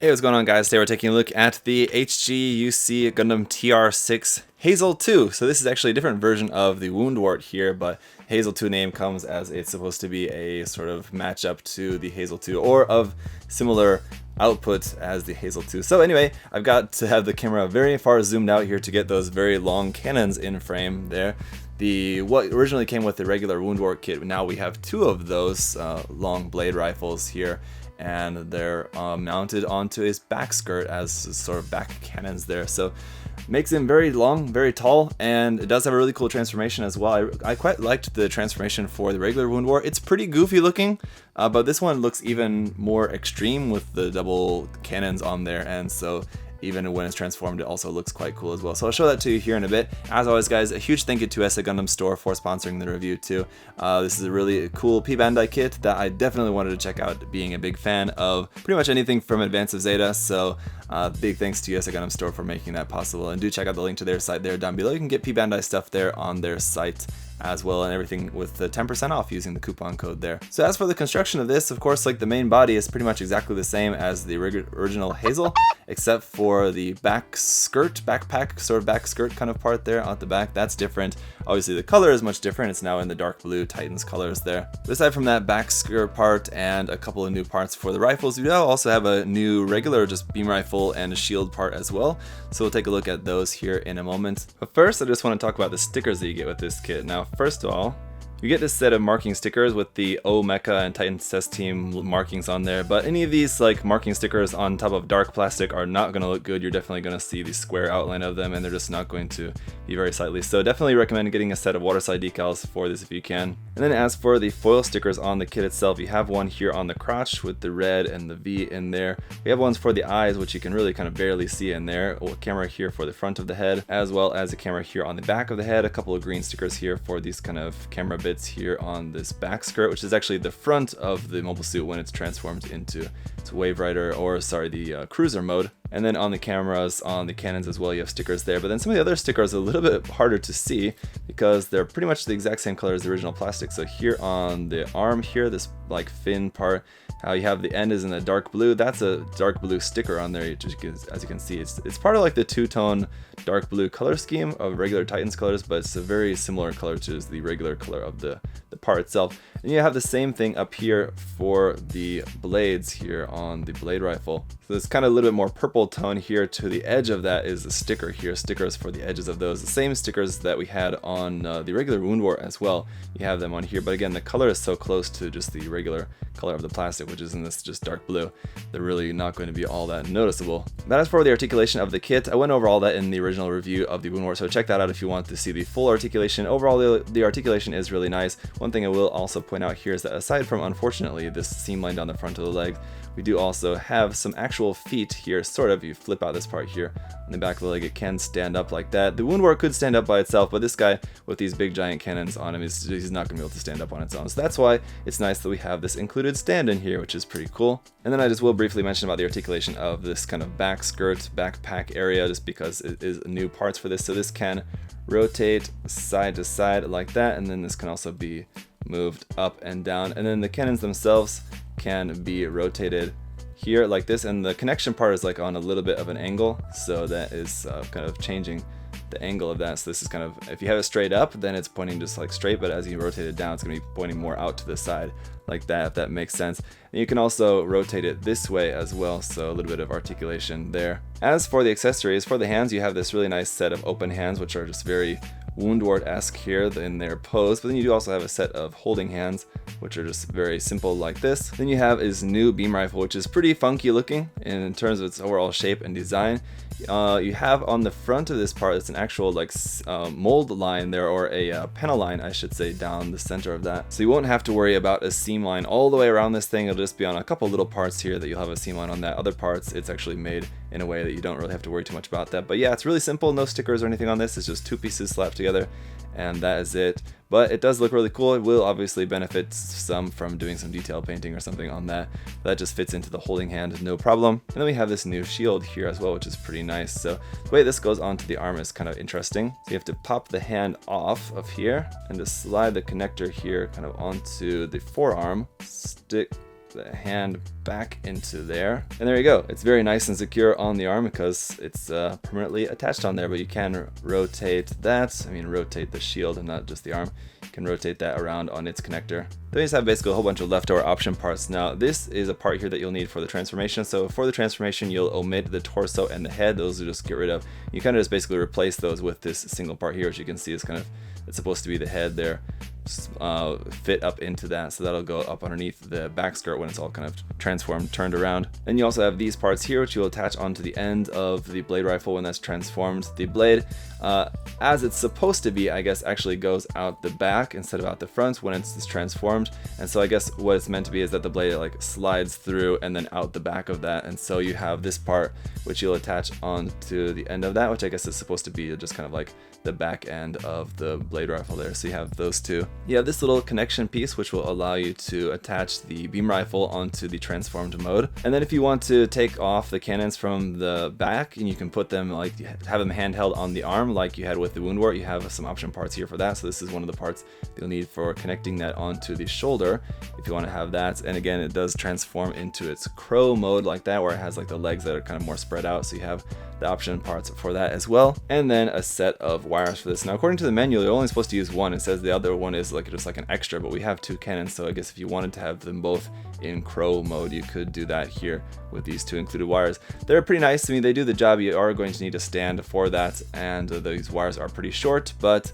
Hey, what's going on, guys? Today we're taking a look at the HGUC Gundam TR-6 Hazel II. So this is actually a different version of the Woundwort here, but Hazel II name comes as it's supposed to be a sort of matchup to the Hazel II, or of similar output as the Hazel II. So anyway, I've got to have the camera very far zoomed out here to get those very long cannons in frame there. What originally came with the regular Woundwort kit, now we have two of those long blade rifles here, and they're mounted onto his back skirt as sort of back cannons there. So makes him very long, very tall, and it does have a really cool transformation as well. I quite liked the transformation for the regular Woundwort. It's pretty goofy looking, but this one looks even more extreme with the double cannons on there, and so even when it's transformed, it also looks quite cool as well. So I'll show that to you here in a bit. As always, guys, a huge thank you to SA Gundam Store for sponsoring the review too. This is a really cool P-Bandai kit that I definitely wanted to check out, being a big fan of pretty much anything from Advance of Zeta. So big thanks to SA Gundam Store for making that possible. And do check out the link to their site there down below. You can get P-Bandai stuff there on their site as well, and everything with the 10% off using the coupon code there. So as for the construction of this, of course, like the main body is pretty much exactly the same as the original Hazel, except for the back skirt, backpack, sort of back skirt kind of part there at the back. That's different. Obviously the color is much different. It's now in the dark blue Titans colors there. But aside from that back skirt part and a couple of new parts for the rifles, we now also have a new regular just beam rifle and a shield part as well. So we'll take a look at those here in a moment. But first, I just want to talk about the stickers that you get with this kit. Now, first of all, you get this set of marking stickers with the O Mecha and Titan Test Team markings on there, but any of these like marking stickers on top of dark plastic are not going to look good. You're definitely going to see the square outline of them, and they're just not going to be very sightly. So definitely recommend getting a set of water-side decals for this if you can. And then as for the foil stickers on the kit itself, you have one here on the crotch with the red and the V in there. We have ones for the eyes, which you can really kind of barely see in there. A camera here for the front of the head, as well as a camera here on the back of the head. A couple of green stickers here for these kind of camera bits here on this back skirt, which is actually the front of the mobile suit when it's transformed into its Wave Rider, or sorry, the cruiser mode. And then on the cameras, on the cannons as well, you have stickers there. But then some of the other stickers are a little bit harder to see because they're pretty much the exact same color as the original plastic. So here on the arm here, this like fin part, how you have the end is in the dark blue, that's a dark blue sticker on there. As you can see, it's part of like the two-tone dark blue color scheme of regular Titans colors, but it's a very similar color to the regular color of the part itself. And you have the same thing up here for the blades here on the blade rifle. So it's kind of a little bit more purple tone here. To the edge of that is a sticker here, stickers for the edges of those. The same stickers that we had on the regular Woundwort as well. You have them on here, but again, the color is so close to just the regular color of the plastic, which is in this just dark blue. They're really not going to be all that noticeable. That is for the articulation of the kit. I went over all that in the original review of the Woundwort, so check that out if you want to see the full articulation. Overall, the articulation is really nice. One thing I will also point out here is that aside from, unfortunately, this seam line down the front of the leg, we do also have some actual feet here, sort of. You flip out this part here on the back of the leg, it can stand up like that. The Woundwort could stand up by itself, but this guy with these big giant cannons on him, he's not going to be able to stand up on its own. So that's why it's nice that we have this included stand in here, which is pretty cool. And then I just will briefly mention about the articulation of this kind of back skirt, backpack area, just because it is new parts for this. So this can rotate side to side like that, and then this can also be moved up and down, and then the cannons themselves can be rotated here like this, and the connection part is like on a little bit of an angle, so that is kind of changing the angle of that. So this is kind of, if you have it straight up, then it's pointing just like straight, but as you rotate it down, it's going to be pointing more out to the side like that, if that makes sense. And you can also rotate it this way as well, so a little bit of articulation there. As for the accessories, for the hands, you have this really nice set of open hands, which are just very Woundwort-esque here in their pose, but then you do also have a set of holding hands, which are just very simple like this. Then you have his new beam rifle, which is pretty funky looking in terms of its overall shape and design. You have on the front of this part, it's an actual like mold line there, or a panel line, I should say, down the center of that. So you won't have to worry about a seam line all the way around this thing. It'll just be on a couple little parts here that you'll have a seam line on that. Other parts, it's actually made in a way that you don't really have to worry too much about that. But yeah, it's really simple, no stickers or anything on this. It's just two pieces slapped together, and that is it. But it does look really cool. It will obviously benefit some from doing some detail painting or something on that. That just fits into the holding hand, no problem. And then we have this new shield here as well, which is pretty nice. So the way this goes onto the arm is kind of interesting. So you have to pop the hand off of here and just slide the connector here kind of onto the forearm, stick the hand back into there, and there you go. It's very nice and secure on the arm because it's permanently attached on there, but you can rotate that. I mean, rotate the shield and not just the arm. You can rotate that around on its connector. Then you just have basically a whole bunch of leftover option parts. Now this is a part here that you'll need for the transformation. So for the transformation, you'll omit the torso and the head. Those will just get rid of. You kind of just basically replace those with this single part here, which you can see is kind of, it's supposed to be the head there. Fit up into that, so that'll go up underneath the back skirt when it's all kind of transformed, turned around. Then you also have these parts here, which you'll attach onto the end of the blade rifle when that's transformed. The blade, as it's supposed to be, I guess, actually goes out the back instead of out the front when it's transformed. And so I guess what it's meant to be is that the blade like slides through and then out the back of that. And so you have this part which you'll attach onto the end of that, which I guess is supposed to be just kind of like the back end of the blade rifle there. So you have those two. You have this little connection piece which will allow you to attach the beam rifle onto the transformed mode. And then if you want to take off the cannons from the back, and you can put them like, have them handheld on the arm like you had with the wound wart, you have some option parts here for that. So this is one of the parts you'll need for connecting that onto the shoulder if you want to have that. And again, it does transform into its crow mode like that, where it has like the legs that are kind of more spread out. So you have the option parts for that as well, and then a set of wires for this. Now according to the manual, you're only supposed to use one. It says the other one is like just like an extra, but we have two cannons, so I guess if you wanted to have them both in crow mode, you could do that here with these two included wires. They're pretty nice. I mean, they do the job. You are going to need a stand for that, and these wires are pretty short, but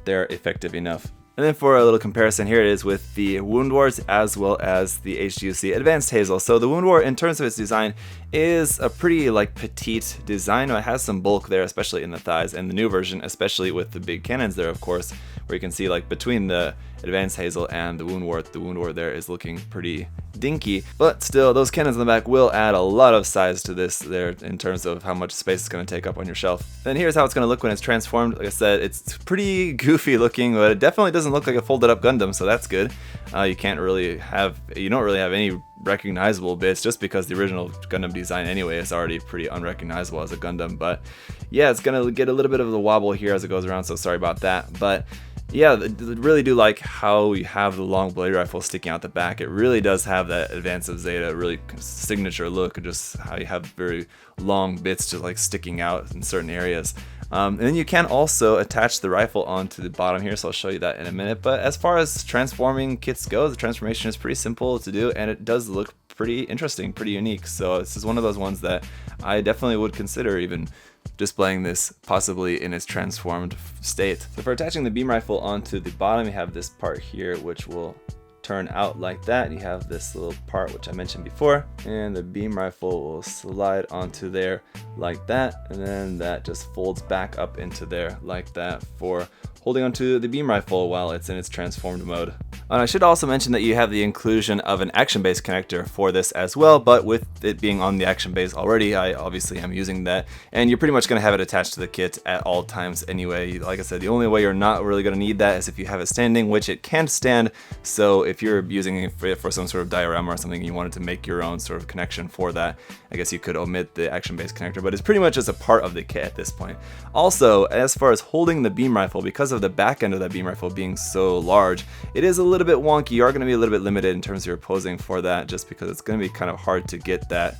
they're effective enough. And then for a little comparison, here it is with the Wound Wart as well as the HGUC Advanced Hazel. So the Wound Wart, in terms of its design, is a pretty like petite design. It has some bulk there, especially in the thighs, and the new version, especially with the big cannons there, of course, where you can see like between the Advanced Hazel and the Wound Wart there is looking pretty dinky, but still those cannons in the back will add a lot of size to this there in terms of how much space it's going to take up on your shelf. Then here's how it's going to look when it's transformed. Like I said, it's pretty goofy looking, but it definitely doesn't look like a folded up Gundam, so that's good. You don't really have any recognizable bits, just because the original Gundam design anyway is already pretty unrecognizable as a Gundam. But yeah, it's gonna get a little bit of the wobble here as it goes around, so sorry about that. But yeah, I really do like how you have the long blade rifle sticking out the back. It really does have that Advance of Zeta really signature look, just how you have very long bits just like sticking out in certain areas. And then you can also attach the rifle onto the bottom here, so I'll show you that in a minute. But as far as transforming kits go, the transformation is pretty simple to do, and it does look pretty interesting, pretty unique. So this is one of those ones that I definitely would consider even displaying this possibly in its transformed state. So for attaching the beam rifle onto the bottom, you have this part here which will turn out like that. You have this little part which I mentioned before, and the beam rifle will slide onto there like that, and then that just folds back up into there like that for holding onto the beam rifle while it's in its transformed mode. And I should also mention that you have the inclusion of an action base connector for this as well, but with it being on the action base already, I obviously am using that, and you're pretty much going to have it attached to the kit at all times anyway. Like I said, the only way you're not really going to need that is if you have it standing, which it can stand. So if you're using it for some sort of diorama or something, and you wanted to make your own sort of connection for that, I guess you could omit the action base connector, but it's pretty much just a part of the kit at this point. Also, as far as holding the beam rifle, because of the back end of that beam rifle being so large, it is a little bit wonky. You are going to be a little bit limited in terms of your posing for that, just because it's going to be kind of hard to get that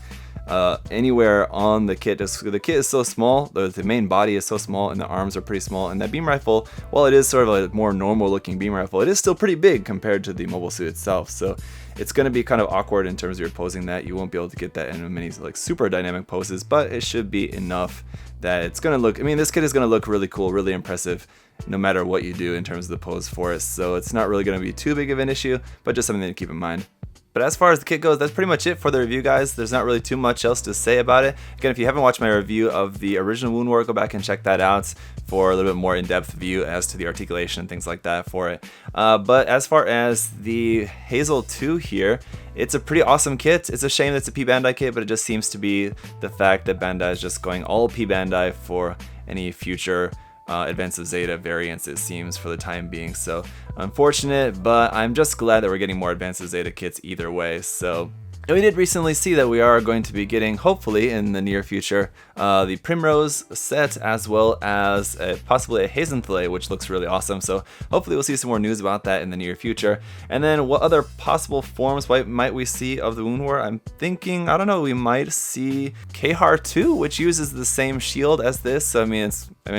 anywhere on the kit. The kit is so small, the main body is so small, and the arms are pretty small, and that beam rifle, while it is sort of a more normal looking beam rifle, it is still pretty big compared to the mobile suit itself. So it's going to be kind of awkward in terms of your posing that. You won't be able to get that in many like super dynamic poses, but it should be enough that it's going to look, I mean, this kit is going to look really cool, really impressive, no matter what you do in terms of the pose for it. So it's not really going to be too big of an issue, but just something to keep in mind. But as far as the kit goes, that's pretty much it for the review, guys. There's not really too much else to say about it. Again, if you haven't watched my review of the original Wound Wart, go back and check that out for a little bit more in-depth view as to the articulation and things like that for it. But as far as the Hazel II here, it's a pretty awesome kit. It's a shame that it's a P Bandai kit, but it just seems to be the fact that Bandai is just going all P Bandai for any future Advance of Zeta variants, it seems, for the time being. So unfortunate, but I'm just glad that we're getting more Advance of Zeta kits either way. So And we did recently see that we are going to be getting, hopefully in the near future, the Primrose set, as well as possibly a Hazel II, which looks really awesome. So hopefully we'll see some more news about that in the near future. And then what other possible forms might we see of the Woundwort? I'm thinking, I don't know, we might see HGUC, which uses the same shield as this. So, I mean,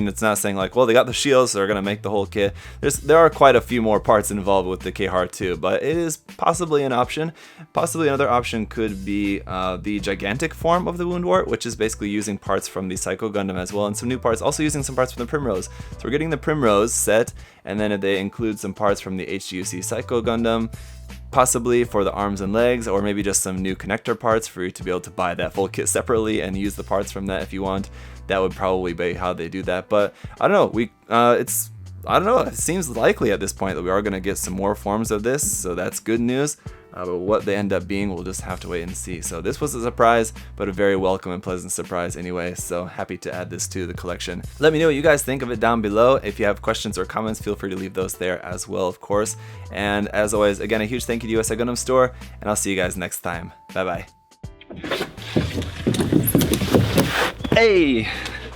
it's not saying like, well, they got the shields, so they're gonna make the whole kit. There are quite a few more parts involved with the HGUC, but it is possibly an option. Possibly another option could be the gigantic form of the Woundwort, which is basically using parts from the Psycho Gundam as well, and some new parts, also using some parts from the Primrose. So we're getting the Primrose set, and then they include some parts from the HGUC Psycho Gundam, possibly for the arms and legs, or maybe just some new connector parts for you to be able to buy that full kit separately and use the parts from that if you want. That would probably be how they do that, but I don't know. I don't know, it seems likely at this point that we are going to get some more forms of this, so that's good news. But what they end up being, we'll just have to wait and see. So this was a surprise, but a very welcome and pleasant surprise anyway, so happy to add this to the collection. Let me know what you guys think of it down below. If you have questions or comments, feel free to leave those there as well, of course. And as always, again, a huge thank you to USA Gundam Store, and I'll see you guys next time. Bye-bye. Hey!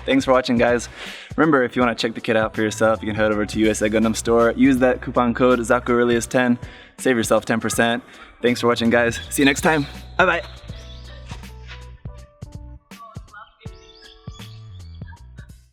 Thanks for watching, guys. Remember, if you want to check the kit out for yourself, you can head over to USA Gundam Store, use that coupon code ZakuAurelius10, save yourself 10%. Thanks for watching, guys. See you next time. Bye-bye.